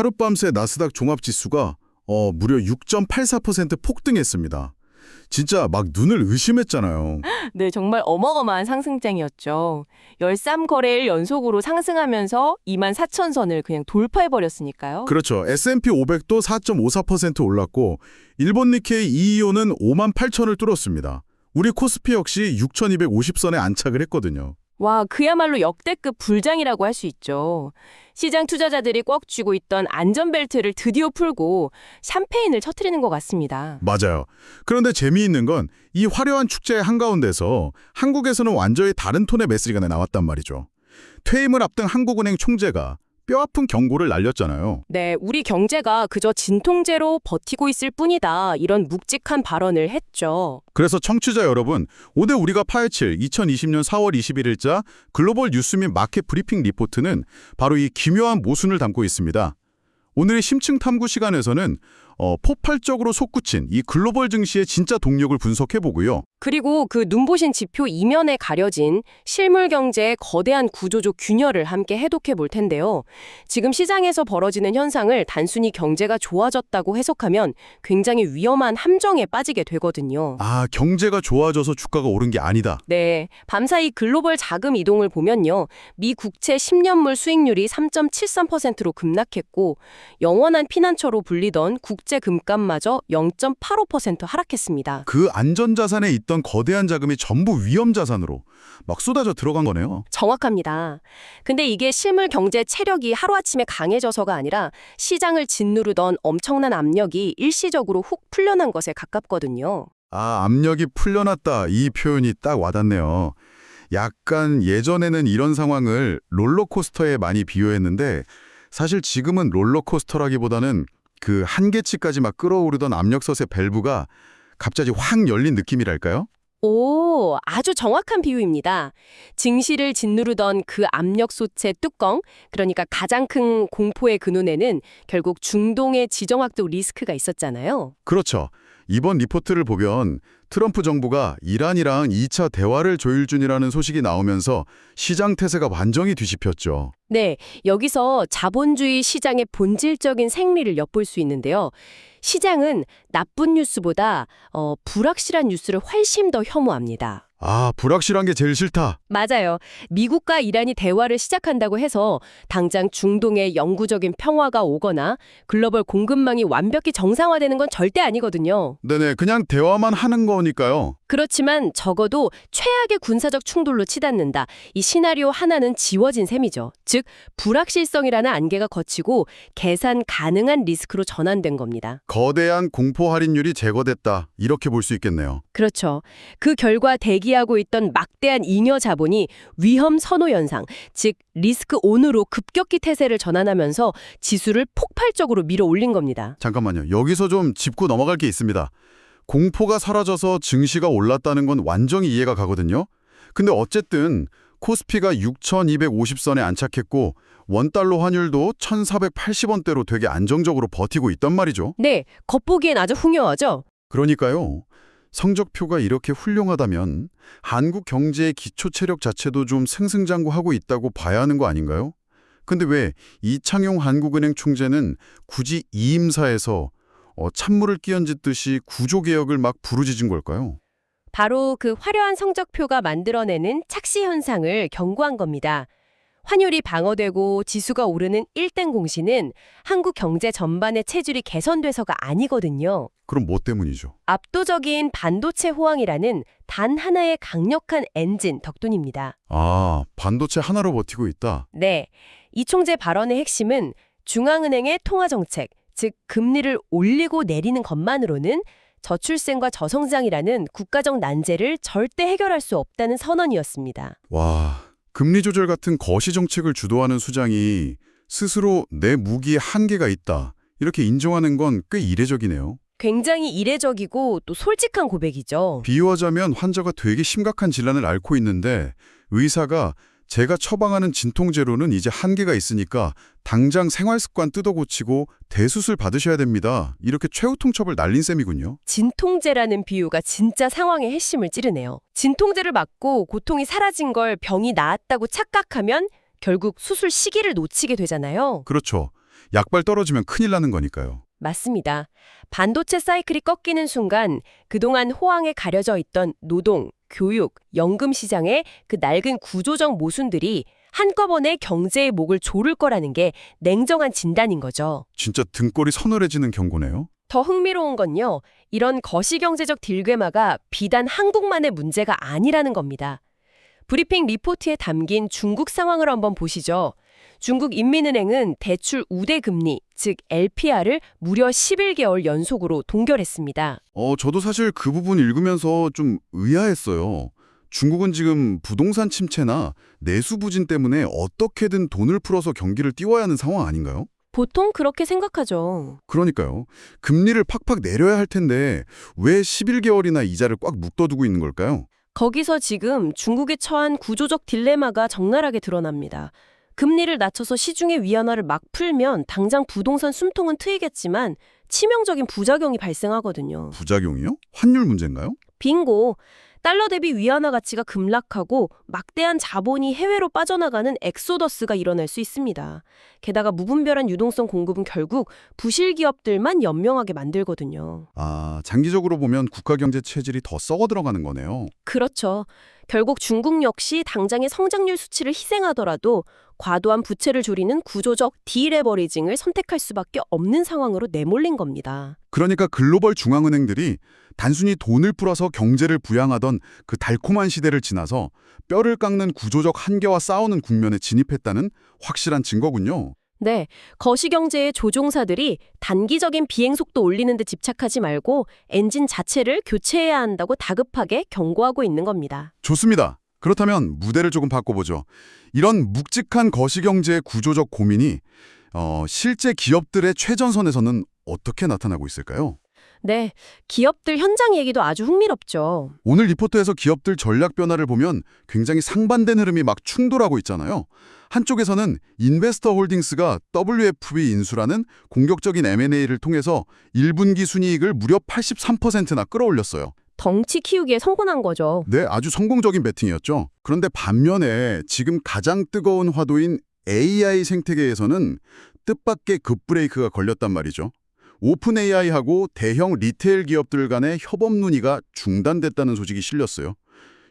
하룻밤새 나스닥 종합지수가 무려 6.84% 폭등했습니다. 진짜 막 눈을 의심했잖아요. 네, 정말 어마어마한 상승장이었죠. 13거래일 연속으로 상승하면서 24,000선을 그냥 돌파해버렸으니까요. 그렇죠. S&P 500도 4.54% 올랐고 일본 니케이 225는 58,000을 뚫었습니다. 우리 코스피 역시 6,250선에 안착을 했거든요. 와, 그야말로 역대급 불장이라고 할 수 있죠. 시장 투자자들이 꽉 쥐고 있던 안전벨트를 드디어 풀고 샴페인을 터뜨리는 것 같습니다. 맞아요. 그런데 재미있는 건 이 화려한 축제의 한가운데서 한국에서는 완전히 다른 톤의 메시지가 나왔단 말이죠. 퇴임을 앞둔 한국은행 총재가 뼈아픈 경고를 날렸잖아요. 네, 우리 경제가 그저 진통제로 버티고 있을 뿐이다. 이런 묵직한 발언을 했죠. 그래서 청취자 여러분, 오늘 우리가 파헤칠 2020년 4월 21일자 글로벌 뉴스 및 마켓 브리핑 리포트는 바로 이 기묘한 모순을 담고 있습니다. 오늘의 심층 탐구 시간에서는 폭발적으로 솟구친 이 글로벌 증시의 진짜 동력을 분석해보고요. 그리고 그 눈부신 지표 이면에 가려진 실물 경제의 거대한 구조적 균열을 함께 해독해 볼 텐데요. 지금 시장에서 벌어지는 현상을 단순히 경제가 좋아졌다고 해석하면 굉장히 위험한 함정에 빠지게 되거든요. 아, 경제가 좋아져서 주가가 오른 게 아니다. 네, 밤사이 글로벌 자금 이동을 보면요. 미 국채 10년물 수익률이 3.73%로 급락했고 영원한 피난처로 불리던 국제 금값마저 0.85% 하락했습니다. 그 안전자산에 있던 거대한 자금이 전부 위험자산으로 막 쏟아져 들어간 거네요. 정확합니다. 근데 이게 실물 경제 체력이 하루아침에 강해져서가 아니라 시장을 짓누르던 엄청난 압력이 일시적으로 훅 풀려난 것에 가깝거든요. 아, 압력이 풀려났다. 이 표현이 딱 와닿네요. 약간 예전에는 이런 상황을 롤러코스터에 많이 비유했는데 사실 지금은 롤러코스터라기보다는 그 한계치까지 막 끌어오르던 압력솥의 밸브가 갑자기 확 열린 느낌이랄까요? 오, 아주 정확한 비유입니다. 증시를 짓누르던 그 압력솥의 뚜껑, 그러니까 가장 큰 공포의 근원에는 결국 중동의 지정학적 리스크가 있었잖아요. 그렇죠. 이번 리포트를 보면 트럼프 정부가 이란이랑 2차 대화를 조율 중이라는 소식이 나오면서 시장 태세가 완전히 뒤집혔죠. 네, 여기서 자본주의 시장의 본질적인 생리를 엿볼 수 있는데요. 시장은 나쁜 뉴스보다 불확실한 뉴스를 훨씬 더 혐오합니다. 아, 불확실한 게 제일 싫다. 맞아요. 미국과 이란이 대화를 시작한다고 해서 당장 중동에 영구적인 평화가 오거나 글로벌 공급망이 완벽히 정상화되는 건 절대 아니거든요. 네네, 그냥 대화만 하는 거니까요. 그렇지만 적어도 최악의 군사적 충돌로 치닫는다. 이 시나리오 하나는 지워진 셈이죠. 즉, 불확실성이라는 안개가 걷히고 계산 가능한 리스크로 전환된 겁니다. 거대한 공포 할인율이 제거됐다. 이렇게 볼 수 있겠네요. 그렇죠. 그 결과 대기하고 있던 막대한 잉여 자본이 위험 선호 현상, 즉 리스크 온으로 급격히 태세를 전환하면서 지수를 폭발적으로 밀어 올린 겁니다. 잠깐만요. 여기서 좀 짚고 넘어갈 게 있습니다. 공포가 사라져서 증시가 올랐다는 건 완전히 이해가 가거든요. 근데 어쨌든 코스피가 6,250선에 안착했고 원달러 환율도 1,480원대로 되게 안정적으로 버티고 있단 말이죠. 네, 겉보기엔 아주 훌륭하죠? 그러니까요. 성적표가 이렇게 훌륭하다면 한국 경제의 기초 체력 자체도 좀 승승장구하고 있다고 봐야 하는 거 아닌가요? 근데 왜 이창용 한국은행 총재는 굳이 이임사에서 찬물을 끼얹듯이 구조개혁을 막 부르짖은 걸까요? 바로 그 화려한 성적표가 만들어내는 착시 현상을 경고한 겁니다. 환율이 방어되고 지수가 오르는 1등 공시는 한국 경제 전반의 체질이 개선돼서가 아니거든요. 그럼 뭐 때문이죠? 압도적인 반도체 호황이라는 단 하나의 강력한 엔진 덕분입니다. 아, 반도체 하나로 버티고 있다. 네, 이 총재 발언의 핵심은 중앙은행의 통화정책, 즉 금리를 올리고 내리는 것만으로는 저출생과 저성장이라는 국가적 난제를 절대 해결할 수 없다는 선언이었습니다. 와, 금리 조절 같은 거시 정책을 주도하는 수장이 스스로 내 무기에 한계가 있다. 이렇게 인정하는 건 꽤 이례적이네요. 굉장히 이례적이고 또 솔직한 고백이죠. 비유하자면 환자가 되게 심각한 질환을 앓고 있는데 의사가 제가 처방하는 진통제로는 이제 한계가 있으니까 당장 생활습관 뜯어고치고 대수술 받으셔야 됩니다. 이렇게 최후 통첩을 날린 셈이군요. 진통제라는 비유가 진짜 상황의 핵심을 찌르네요. 진통제를 맞고 고통이 사라진 걸 병이 나았다고 착각하면 결국 수술 시기를 놓치게 되잖아요. 그렇죠. 약발 떨어지면 큰일 나는 거니까요. 맞습니다. 반도체 사이클이 꺾이는 순간 그동안 호황에 가려져 있던 노동, 교육, 연금 시장의 그 낡은 구조적 모순들이 한꺼번에 경제의 목을 조를 거라는 게 냉정한 진단인 거죠. 진짜 등골이 서늘해지는 경고네요. 더 흥미로운 건요, 이런 거시경제적 딜레마가 비단 한국만의 문제가 아니라는 겁니다. 브리핑 리포트에 담긴 중국 상황을 한번 보시죠. 중국 인민은행은 대출 우대 금리, 즉 LPR을 무려 11개월 연속으로 동결했습니다. 저도 사실 그 부분 읽으면서 좀 의아했어요. 중국은 지금 부동산 침체나 내수 부진 때문에 어떻게든 돈을 풀어서 경기를 띄워야 하는 상황 아닌가요? 보통 그렇게 생각하죠. 그러니까요. 금리를 팍팍 내려야 할 텐데 왜 11개월이나 이자를 꽉 묶어두고 있는 걸까요? 거기서 지금 중국에 처한 구조적 딜레마가 적나라하게 드러납니다. 금리를 낮춰서 시중의 위안화를 막 풀면 당장 부동산 숨통은 트이겠지만 치명적인 부작용이 발생하거든요. 부작용이요? 환율 문제인가요? 빙고! 달러 대비 위안화 가치가 급락하고 막대한 자본이 해외로 빠져나가는 엑소더스가 일어날 수 있습니다. 게다가 무분별한 유동성 공급은 결국 부실 기업들만 연명하게 만들거든요. 장기적으로 보면 국가 경제 체질이 더 썩어 들어가는 거네요. 그렇죠. 결국 중국 역시 당장의 성장률 수치를 희생하더라도 과도한 부채를 줄이는 구조적 디레버리징을 선택할 수밖에 없는 상황으로 내몰린 겁니다. 그러니까 글로벌 중앙은행들이 단순히 돈을 풀어서 경제를 부양하던 그 달콤한 시대를 지나서 뼈를 깎는 구조적 한계와 싸우는 국면에 진입했다는 확실한 증거군요. 네, 거시경제의 조종사들이 단기적인 비행속도 올리는 데 집착하지 말고 엔진 자체를 교체해야 한다고 다급하게 경고하고 있는 겁니다. 좋습니다. 그렇다면 무대를 조금 바꿔보죠. 이런 묵직한 거시경제의 구조적 고민이 실제 기업들의 최전선에서는 어떻게 나타나고 있을까요? 네, 기업들 현장 얘기도 아주 흥미롭죠. 오늘 리포트에서 기업들 전략 변화를 보면 굉장히 상반된 흐름이 막 충돌하고 있잖아요. 한쪽에서는 인베스터 홀딩스가 WFB 인수라는 공격적인 M&A를 통해서 1분기 순이익을 무려 83%나 끌어올렸어요. 덩치 키우기에 성공한 거죠. 네, 아주 성공적인 베팅이었죠. 그런데 반면에 지금 가장 뜨거운 화두인 AI 생태계에서는 뜻밖의 급브레이크가 걸렸단 말이죠. 오픈 AI하고 대형 리테일 기업들 간의 협업 논의가 중단됐다는 소식이 실렸어요.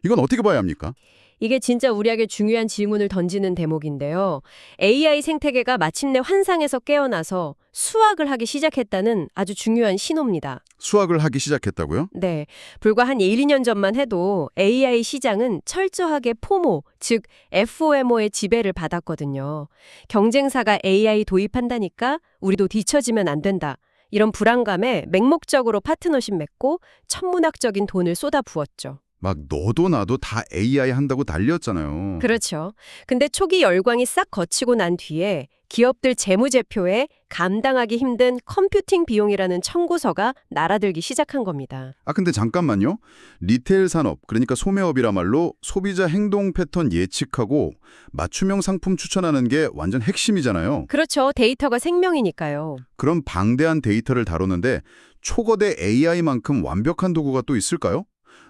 이건 어떻게 봐야 합니까? 이게 진짜 우리에게 중요한 질문을 던지는 대목인데요. AI 생태계가 마침내 환상에서 깨어나서 수학을 하기 시작했다는 아주 중요한 신호입니다. 수학을 하기 시작했다고요? 네, 불과 한 1, 2년 전만 해도 AI 시장은 철저하게 포모, 즉 FOMO의 지배를 받았거든요. 경쟁사가 AI 도입한다니까 우리도 뒤처지면 안 된다. 이런 불안감에 맹목적으로 파트너십 맺고 천문학적인 돈을 쏟아부었죠. 막 너도 나도 다 AI 한다고 난리였잖아요. 그렇죠. 근데 초기 열광이 싹 거치고 난 뒤에 기업들 재무제표에 감당하기 힘든 컴퓨팅 비용이라는 청구서가 날아들기 시작한 겁니다. 근데 잠깐만요. 리테일 산업, 그러니까 소매업이라말로 소비자 행동 패턴 예측하고 맞춤형 상품 추천하는 게 완전 핵심이잖아요. 그렇죠. 데이터가 생명이니까요. 그럼 방대한 데이터를 다루는데 초거대 AI만큼 완벽한 도구가 또 있을까요?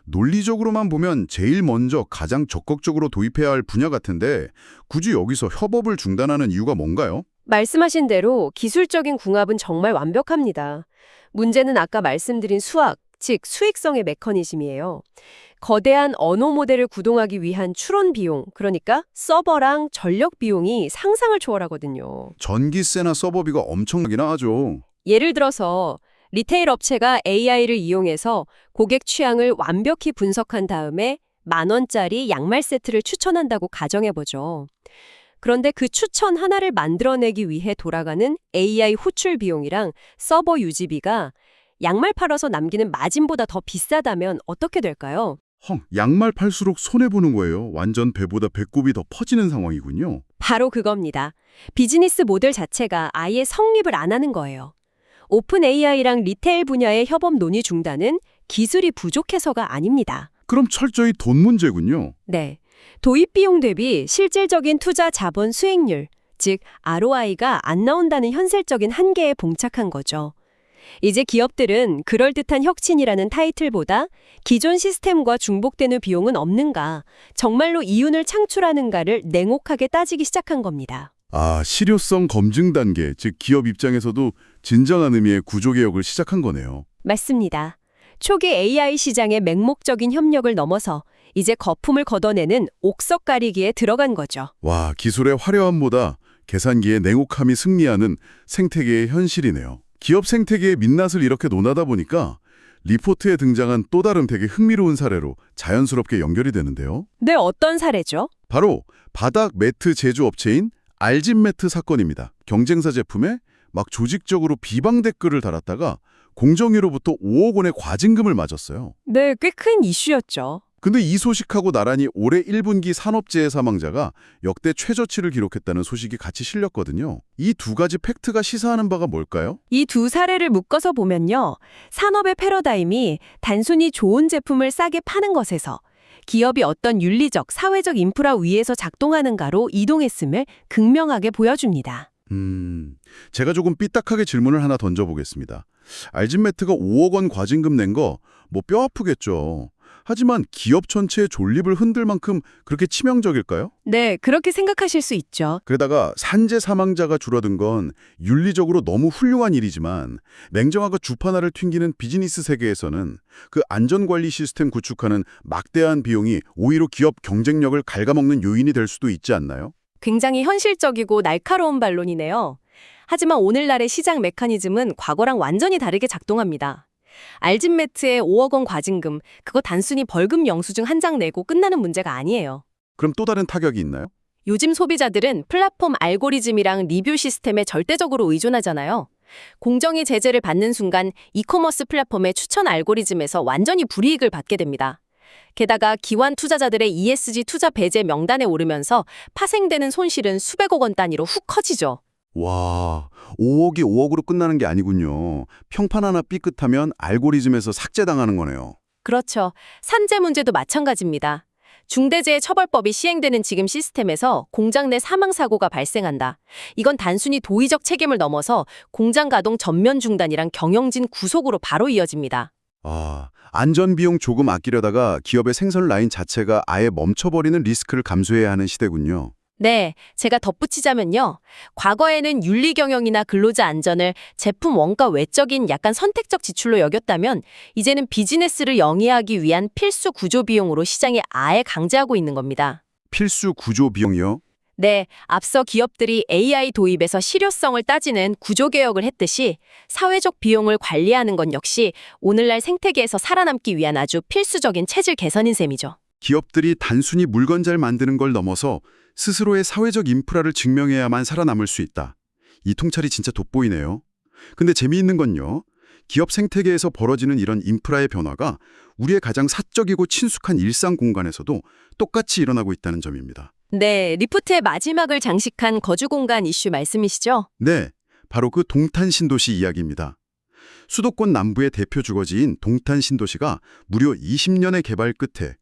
논리적으로만 보면 제일 먼저 가장 적극적으로 도입해야 할 분야 같은데 굳이 여기서 협업을 중단하는 이유가 뭔가요? 말씀하신 대로 기술적인 궁합은 정말 완벽합니다. 문제는 아까 말씀드린 수학, 즉 수익성의 메커니즘이에요. 거대한 언어 모델을 구동하기 위한 추론 비용, 그러니까 서버랑 전력 비용이 상상을 초월하거든요. 전기세나 서버비가 엄청나긴 하죠. 예를 들어서 리테일 업체가 AI를 이용해서 고객 취향을 완벽히 분석한 다음에 10,000원짜리 양말 세트를 추천한다고 가정해보죠. 그런데 그 추천 하나를 만들어내기 위해 돌아가는 AI 호출 비용이랑 서버 유지비가 양말 팔아서 남기는 마진보다 더 비싸다면 어떻게 될까요? 양말 팔수록 손해보는 거예요. 완전 배보다 배꼽이 더 퍼지는 상황이군요. 바로 그겁니다. 비즈니스 모델 자체가 아예 성립을 안 하는 거예요. 오픈 AI랑 리테일 분야의 협업 논의 중단은 기술이 부족해서가 아닙니다. 그럼 철저히 돈 문제군요. 네. 도입 비용 대비 실질적인 투자 자본 수익률, 즉 ROI가 안 나온다는 현실적인 한계에 봉착한 거죠. 이제 기업들은 그럴듯한 혁신이라는 타이틀보다 기존 시스템과 중복되는 비용은 없는가, 정말로 이윤을 창출하는가를 냉혹하게 따지기 시작한 겁니다. 아, 실효성 검증 단계, 즉 기업 입장에서도 진정한 의미의 구조개혁을 시작한 거네요. 맞습니다. 초기 AI 시장의 맹목적인 협력을 넘어서 이제 거품을 걷어내는 옥석 가리기에 들어간 거죠. 와, 기술의 화려함보다 계산기의 냉혹함이 승리하는 생태계의 현실이네요. 기업 생태계의 민낯을 이렇게 논하다 보니까 리포트에 등장한 또 다른 되게 흥미로운 사례로 자연스럽게 연결이 되는데요. 네, 어떤 사례죠? 바로 바닥 매트 제조업체인 알진매트 사건입니다. 경쟁사 제품에 막 조직적으로 비방 댓글을 달았다가 공정위로부터 5억 원의 과징금을 맞았어요. 네, 꽤 큰 이슈였죠. 근데 이 소식하고 나란히 올해 1분기 산업재해 사망자가 역대 최저치를 기록했다는 소식이 같이 실렸거든요. 이 두 가지 팩트가 시사하는 바가 뭘까요? 이 두 사례를 묶어서 보면요. 산업의 패러다임이 단순히 좋은 제품을 싸게 파는 것에서 기업이 어떤 윤리적, 사회적 인프라 위에서 작동하는가로 이동했음을 극명하게 보여줍니다. 제가 조금 삐딱하게 질문을 하나 던져보겠습니다. 알진매트가 5억 원 과징금 낸 거 뭐 뼈 아프겠죠. 하지만 기업 전체의 존립을 흔들 만큼 그렇게 치명적일까요? 네, 그렇게 생각하실 수 있죠. 게다가 산재 사망자가 줄어든 건 윤리적으로 너무 훌륭한 일이지만 냉정하고 주판화를 튕기는 비즈니스 세계에서는 그 안전관리 시스템 구축하는 막대한 비용이 오히려 기업 경쟁력을 갉아먹는 요인이 될 수도 있지 않나요? 굉장히 현실적이고 날카로운 반론이네요. 하지만 오늘날의 시장 메커니즘은 과거랑 완전히 다르게 작동합니다. 알진매트의 5억 원 과징금, 그거 단순히 벌금 영수증 한 장 내고 끝나는 문제가 아니에요. 그럼 또 다른 타격이 있나요? 요즘 소비자들은 플랫폼 알고리즘이랑 리뷰 시스템에 절대적으로 의존하잖아요. 공정위 제재를 받는 순간 이커머스 플랫폼의 추천 알고리즘에서 완전히 불이익을 받게 됩니다. 게다가 기관 투자자들의 ESG 투자 배제 명단에 오르면서 파생되는 손실은 수백억 원 단위로 훅 커지죠. 와, 5억이 5억으로 끝나는 게 아니군요. 평판 하나 삐끗하면 알고리즘에서 삭제당하는 거네요. 그렇죠. 산재 문제도 마찬가지입니다. 중대재해처벌법이 시행되는 지금 시스템에서 공장 내 사망사고가 발생한다. 이건 단순히 도의적 책임을 넘어서 공장 가동 전면 중단이랑 경영진 구속으로 바로 이어집니다. 아, 안전비용 조금 아끼려다가 기업의 생산 라인 자체가 아예 멈춰버리는 리스크를 감수해야 하는 시대군요. 네, 제가 덧붙이자면요. 과거에는 윤리경영이나 근로자 안전을 제품 원가 외적인 약간 선택적 지출로 여겼다면 이제는 비즈니스를 영위하기 위한 필수 구조 비용으로 시장에 아예 강제하고 있는 겁니다. 필수 구조 비용이요? 네, 앞서 기업들이 AI 도입에서 실효성을 따지는 구조개혁을 했듯이 사회적 비용을 관리하는 건 역시 오늘날 생태계에서 살아남기 위한 아주 필수적인 체질 개선인 셈이죠. 기업들이 단순히 물건 잘 만드는 걸 넘어서 스스로의 사회적 인프라를 증명해야만 살아남을 수 있다. 이 통찰이 진짜 돋보이네요. 근데 재미있는 건요. 기업 생태계에서 벌어지는 이런 인프라의 변화가 우리의 가장 사적이고 친숙한 일상 공간에서도 똑같이 일어나고 있다는 점입니다. 네, 리포트의 마지막을 장식한 거주공간 이슈 말씀이시죠? 네, 바로 그 동탄 신도시 이야기입니다. 수도권 남부의 대표 주거지인 동탄 신도시가 무려 20년의 개발 끝에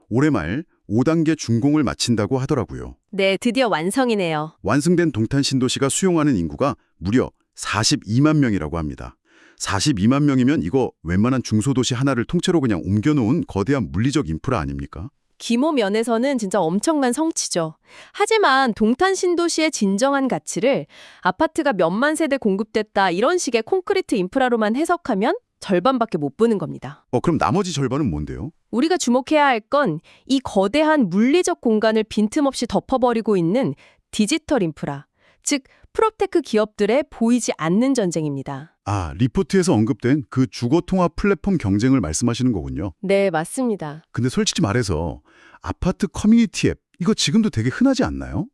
올해 말 5단계 준공을 마친다고 하더라고요. 네, 드디어 완성이네요. 완성된 동탄 신도시가 수용하는 인구가 무려 42만 명이라고 합니다. 42만 명이면 이거 웬만한 중소도시 하나를 통째로 그냥 옮겨놓은 거대한 물리적 인프라 아닙니까? 규모 면에서는 진짜 엄청난 성취죠. 하지만 동탄 신도시의 진정한 가치를 아파트가 몇만 세대 공급됐다 이런 식의 콘크리트 인프라로만 해석하면 절반밖에 못 보는 겁니다. 그럼 나머지 절반은 뭔데요? 우리가 주목해야 할 건 이 거대한 물리적 공간을 빈틈없이 덮어버리고 있는 디지털 인프라, 즉 프롭테크 기업들의 보이지 않는 전쟁입니다. 아, 리포트에서 언급된 그 주거통합 플랫폼 경쟁을 말씀하시는 거군요. 네, 맞습니다. 근데 솔직히 말해서 아파트 커뮤니티 앱, 이거 지금도 되게 흔하지 않나요?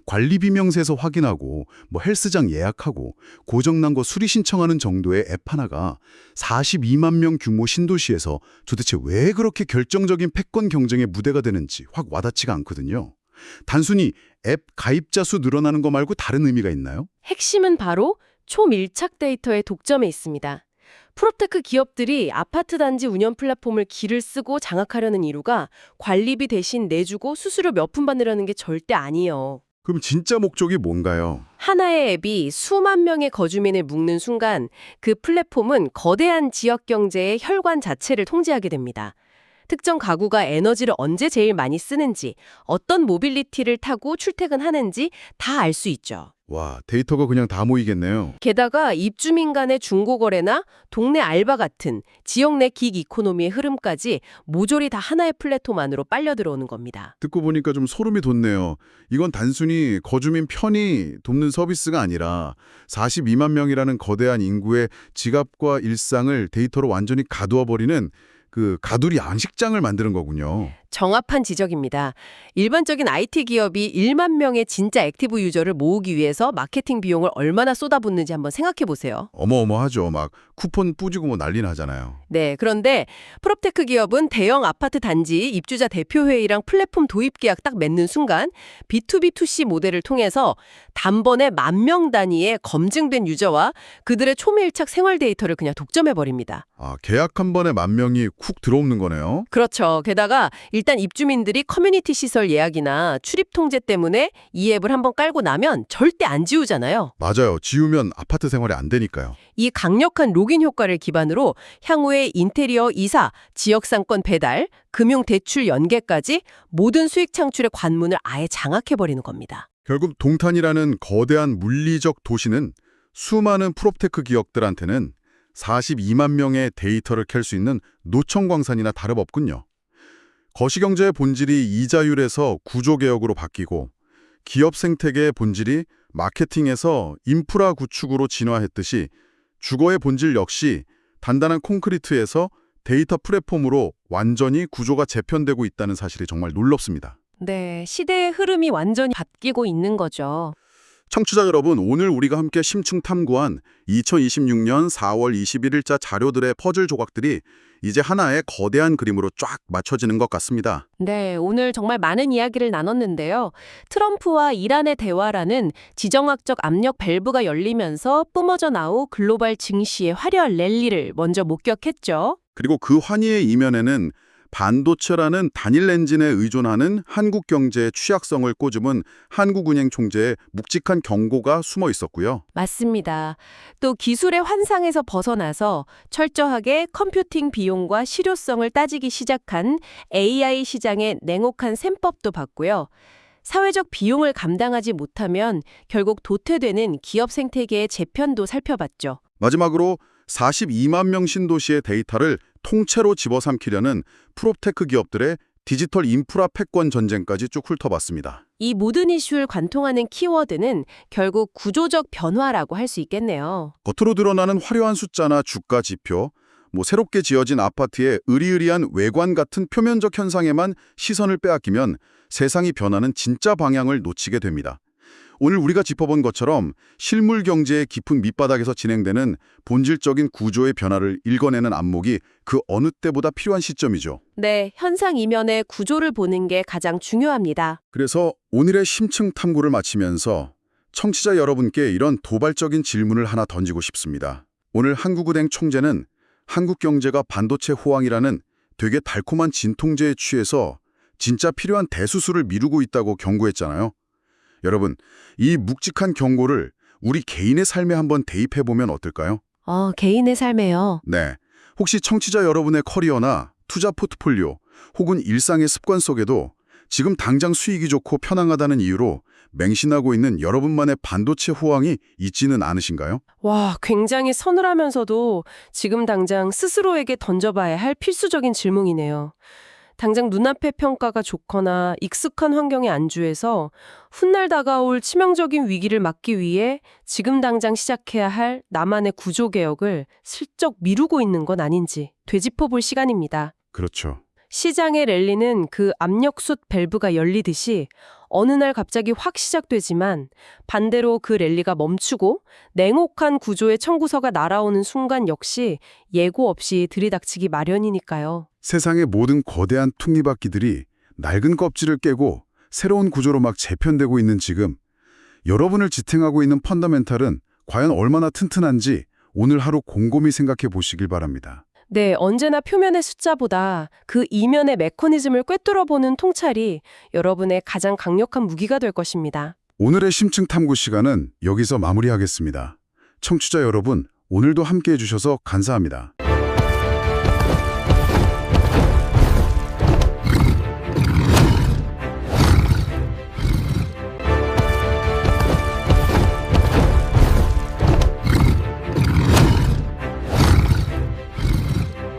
관리비 명세서 확인하고 헬스장 예약하고 고장난 거 수리 신청하는 정도의 앱 하나가 42만 명 규모 신도시에서 도대체 왜 그렇게 결정적인 패권 경쟁의 무대가 되는지 확 와닿지가 않거든요. 단순히 앱 가입자 수 늘어나는 거 말고 다른 의미가 있나요? 핵심은 바로 초밀착 데이터의 독점에 있습니다. 프롭테크 기업들이 아파트 단지 운영 플랫폼을 기를 쓰고 장악하려는 이유가 관리비 대신 내주고 수수료 몇 푼 받으려는 게 절대 아니에요. 그럼 진짜 목적이 뭔가요? 하나의 앱이 수만 명의 거주민을 묶는 순간 그 플랫폼은 거대한 지역 경제의 혈관 자체를 통제하게 됩니다. 특정 가구가 에너지를 언제 제일 많이 쓰는지, 어떤 모빌리티를 타고 출퇴근하는지 다 알 수 있죠. 와, 데이터가 그냥 다 모이겠네요. 게다가 입주민 간의 중고거래나 동네 알바 같은 지역 내 긱 이코노미의 흐름까지 모조리 다 하나의 플랫폼 안으로 빨려 들어오는 겁니다. 듣고 보니까 좀 소름이 돋네요. 이건 단순히 거주민 편의 돕는 서비스가 아니라 42만 명이라는 거대한 인구의 지갑과 일상을 데이터로 완전히 가두어버리는 그 가두리 양식장을 만드는 거군요. 정확한 지적입니다. 일반적인 IT 기업이 1만 명의 진짜 액티브 유저를 모으기 위해서 마케팅 비용을 얼마나 쏟아붓는지 한번 생각해 보세요. 어마어마하죠. 막 쿠폰 뿌지고 뭐 난리 나잖아요. 네, 그런데 프롭테크 기업은 대형 아파트 단지 입주자 대표회의랑 플랫폼 도입 계약 딱 맺는 순간 B2B2C 모델을 통해서 단번에 10,000명 단위의 검증된 유저와 그들의 초밀착 생활 데이터를 그냥 독점해버립니다. 아, 계약 한 번에 10,000명이 쿡 들어오는 거네요. 그렇죠. 게다가 일단 입주민들이 커뮤니티 시설 예약이나 출입 통제 때문에 이 앱을 한번 깔고 나면 절대 안 지우잖아요. 맞아요. 지우면 아파트 생활이 안 되니까요. 이 강력한 로그인 효과를 기반으로 향후에 인테리어 이사, 지역상권 배달, 금융대출 연계까지 모든 수익 창출의 관문을 아예 장악해버리는 겁니다. 결국 동탄이라는 거대한 물리적 도시는 수많은 프롭테크 기업들한테는 42만 명의 데이터를 캘 수 있는 노천광산이나 다름없군요. 거시경제의 본질이 이자율에서 구조개혁으로 바뀌고 기업 생태계의 본질이 마케팅에서 인프라 구축으로 진화했듯이 주거의 본질 역시 단단한 콘크리트에서 데이터 플랫폼으로 완전히 구조가 재편되고 있다는 사실이 정말 놀랍습니다. 네, 시대의 흐름이 완전히 바뀌고 있는 거죠. 청취자 여러분, 오늘 우리가 함께 심층 탐구한 2026년 4월 21일자 자료들의 퍼즐 조각들이 이제 하나의 거대한 그림으로 쫙 맞춰지는 것 같습니다. 네, 오늘 정말 많은 이야기를 나눴는데요. 트럼프와 이란의 대화라는 지정학적 압력 밸브가 열리면서 뿜어져 나온 글로벌 증시의 화려한 랠리를 먼저 목격했죠. 그리고 그 환희의 이면에는 반도체라는 단일 엔진에 의존하는 한국 경제의 취약성을 꼬집은 한국은행 총재의 묵직한 경고가 숨어 있었고요. 맞습니다. 또 기술의 환상에서 벗어나서 철저하게 컴퓨팅 비용과 실효성을 따지기 시작한 AI 시장의 냉혹한 셈법도 봤고요. 사회적 비용을 감당하지 못하면 결국 도태되는 기업 생태계의 재편도 살펴봤죠. 마지막으로 42만 명 신도시의 데이터를 통째로 집어삼키려는 프롭테크 기업들의 디지털 인프라 패권 전쟁까지 쭉 훑어봤습니다. 이 모든 이슈를 관통하는 키워드는 결국 구조적 변화라고 할 수 있겠네요. 겉으로 드러나는 화려한 숫자나 주가 지표, 새롭게 지어진 아파트의 으리으리한 외관 같은 표면적 현상에만 시선을 빼앗기면 세상이 변하는 진짜 방향을 놓치게 됩니다. 오늘 우리가 짚어본 것처럼 실물 경제의 깊은 밑바닥에서 진행되는 본질적인 구조의 변화를 읽어내는 안목이 그 어느 때보다 필요한 시점이죠. 네, 현상 이면의 구조를 보는 게 가장 중요합니다. 그래서 오늘의 심층 탐구를 마치면서 청취자 여러분께 이런 도발적인 질문을 하나 던지고 싶습니다. 오늘 한국은행 총재는 한국 경제가 반도체 호황이라는 되게 달콤한 진통제에 취해서 진짜 필요한 대수술을 미루고 있다고 경고했잖아요. 여러분, 이 묵직한 경고를 우리 개인의 삶에 한번 대입해보면 어떨까요? 개인의 삶에요. 네. 혹시 청취자 여러분의 커리어나 투자 포트폴리오 혹은 일상의 습관 속에도 지금 당장 수익이 좋고 편안하다는 이유로 맹신하고 있는 여러분만의 반도체 호황이 있지는 않으신가요? 와, 굉장히 서늘하면서도 지금 당장 스스로에게 던져봐야 할 필수적인 질문이네요. 당장 눈앞의 평가가 좋거나 익숙한 환경에 안주해서 훗날 다가올 치명적인 위기를 막기 위해 지금 당장 시작해야 할 나만의 구조개혁을 슬쩍 미루고 있는 건 아닌지 되짚어볼 시간입니다. 그렇죠. 시장의 랠리는 그 압력솥 밸브가 열리듯이 어느 날 갑자기 확 시작되지만 반대로 그 랠리가 멈추고 냉혹한 구조의 청구서가 날아오는 순간 역시 예고 없이 들이닥치기 마련이니까요. 세상의 모든 거대한 톱니바퀴들이 낡은 껍질을 깨고 새로운 구조로 막 재편되고 있는 지금, 여러분을 지탱하고 있는 펀더멘탈은 과연 얼마나 튼튼한지 오늘 하루 곰곰이 생각해 보시길 바랍니다. 네, 언제나 표면의 숫자보다 그 이면의 메커니즘을 꿰뚫어보는 통찰이 여러분의 가장 강력한 무기가 될 것입니다. 오늘의 심층 탐구 시간은 여기서 마무리하겠습니다. 청취자 여러분, 오늘도 함께해 주셔서 감사합니다.